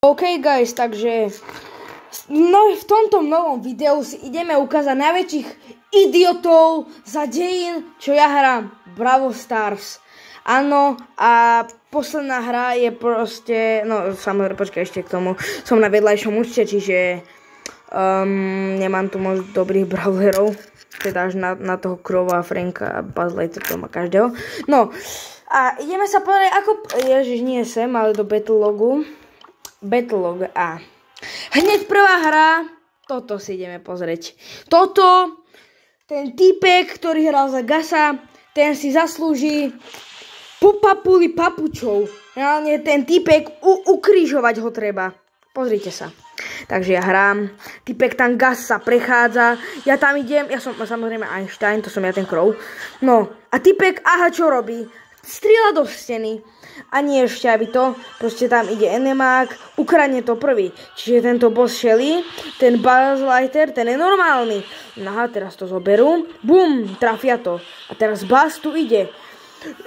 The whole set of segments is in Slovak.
OK guys, takže v tomto novom videu si ideme ukázať najväčších idiotov za dejín, čo ja hrám Brawl Stars. Áno, a posledná hra je proste, no samozrejme, počkaj ešte k tomu, som na vedľajšom účte, čiže nemám tu moc dobrých brawlerov, teda až na toho Krova, Franka a Buzzlighter, to má každého. No, a ideme sa povedať, ako, ježiš, nie sem, ale do Battlelog a hneď prvá hra, toto si ideme pozrieť. Toto, ten týpek, ktorý hral za Gasa, ten si zaslúži popapuli papučov. Reálne ten týpek, ukrižovať ho treba. Pozrite sa. Takže ja hrám, týpek tam Gasa prechádza, ja tam idem, ja som samozrejme Einstein, to som ja ten Crow. No, a týpek, aha, čo robí? Strieľa do steny. A nie ešte, aby to, proste tam ide enemák, ukradne to prvý. Čiže tento boss Shelly, ten Buzzlighter, ten je normálny. Aha, teraz to zoberú, bum, trafia to. A teraz Buzz tu ide.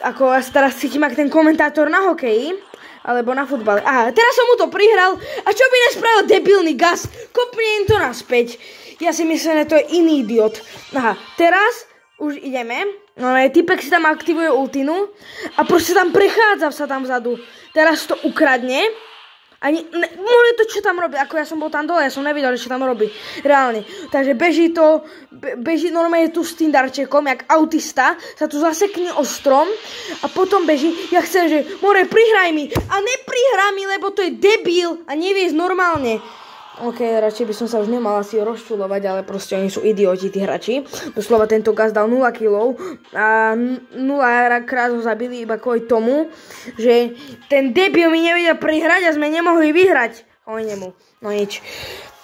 Ako ja teraz cítim ako ten komentátor na hokeji, alebo na futbale. Aha, teraz som mu to prihral. A čo by nespravil debilný Gas? Kopne im to naspäť. Ja si myslím, že to je iný idiot. Aha, teraz už ideme. No typek si tam aktivuje ultinu a proste tam prechádza sa tam vzadu. Teraz to ukradne. Ani, môže to, čo tam robí, ako ja som bol tam dole, ja som nevidel, čo tam robí. Reálne. Takže beží to, beží normálne tu s tým darčekom, jak autista, sa tu zasekne o strom a potom beží. Ja chcem, že more, prihraj mi. A neprihrá mi, lebo to je debil a nevie ísť normálne. OK, radšej by som sa už nemal asi rozčulovať, ale proste oni sú idioti, tí hráči. Doslova tento Gas dal 0 kg a 0 krát ho zabili iba kvôli tomu, že ten debil mi nevedel prihrať a sme nemohli vyhrať. Nemu. No nič.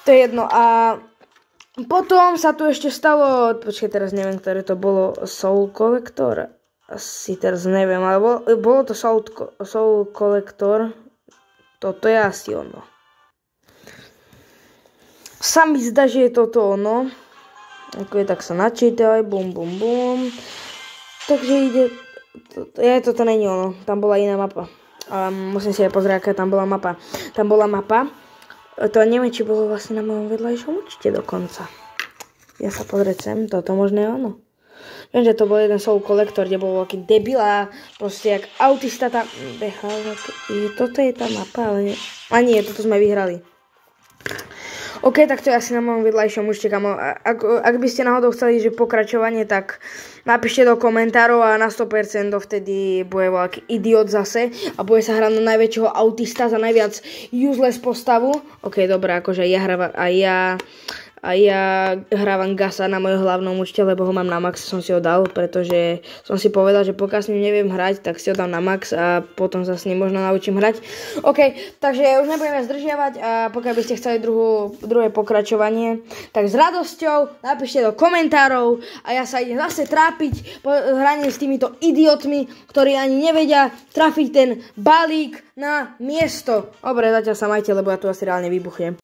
To je jedno. A potom sa tu ešte stalo, počkaj, teraz neviem, ktoré to bolo, Soul Collector. Asi teraz neviem, ale bolo to Soul Collector. Toto je asi ono. Sa mi zdá, že je toto ono. Ako je, tak sa načítaj, bum, bum, bum. Takže ide, toto není ono, tam bola iná mapa. Musím si aj pozrieť, aká tam bola mapa. Tam bola mapa, to neviem, či bolo vlastne na mojom vedľajšom účte dokonca. Ja sa pozrieť sem, toto možno je ono. Viem, že to bol jeden Soul Collector, kde bol taký debil a proste jak autista tam behal. Toto je tá mapa, ale nie. A nie, toto sme vyhrali. OK, tak to je asi na mojom vedľajšom účte, kamo. Ak by ste náhodou chceli, že pokračovanie, tak napíšte do komentárov a na 100% dovtedy bude veľký idiot zase a bude sa hrať na najväčšieho autista za najviac useless postavu. OK, dobré, akože ja hrávam Gasa na mojom hlavnom účte, lebo ho mám na max, som si ho dal, pretože som si povedal, že pokiaľ s ním neviem hrať, tak si ho dám na max a potom sa s ním možno naučím hrať. OK, takže už nebudeme zdržiavať a pokiaľ by ste chceli druhé pokračovanie, tak s radosťou napíšte do komentárov a ja sa idem zase trápiť po hranie s týmito idiotmi, ktorí ani nevedia trafiť ten balík na miesto. Dobre, zatiaľ sa majte, lebo ja tu asi reálne vybuchnem.